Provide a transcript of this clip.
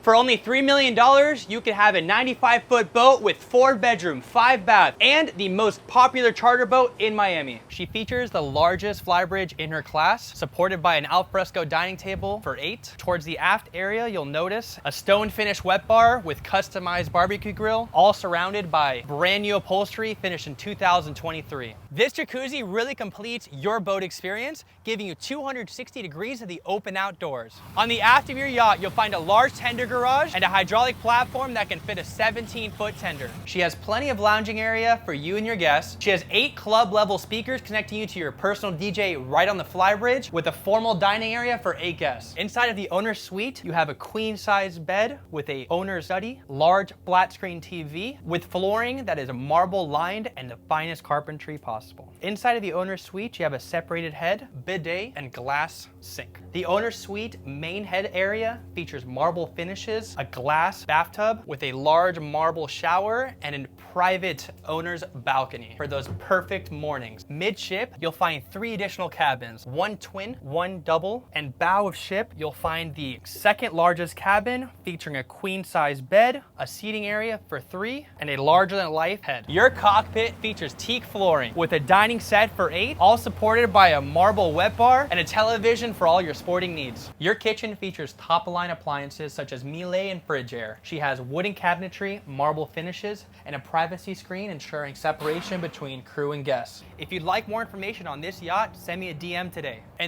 For only $3 million, you can have a 95-foot boat with 4-bedroom, 5-bath, and the most popular charter boat in Miami. She features the largest flybridge in her class, supported by an alfresco dining table for 8. Towards the aft area, you'll notice a stone finish wet bar with customized barbecue grill, all surrounded by brand new upholstery finished in 2023. This jacuzzi really completes your boat experience, giving you 260 degrees of the open outdoors. On the aft of your yacht, you'll find a large tender garage and a hydraulic platform that can fit a 17-foot tender. She has plenty of lounging area for you and your guests. She has 8 club level speakers connecting you to your personal DJ right on the flybridge, with a formal dining area for 8 guests. Inside of the owner's suite, you have a queen size bed with a owner's study, large flat screen TV with flooring that is marble lined and the finest carpentry possible. Inside of the owner's suite, you have a separated head, bidet, and glass sink. The owner's suite main head area features marble finishes, a glass bathtub with a large marble shower, and a private owner's balcony for those perfect mornings. Midship, you'll find 3 additional cabins, 1 twin, 1 double, and bow of ship, you'll find the second largest cabin featuring a queen size bed, a seating area for 3, and a larger than life head. Your cockpit features teak flooring with a dining set for 8, all supported by a marble wet bar and a television for all your sporting needs. Your kitchen features top of line appliances such as Miele and Frigidaire. She has wooden cabinetry, marble finishes, and a privacy screen ensuring separation between crew and guests. If you'd like more information on this yacht, send me a DM today. And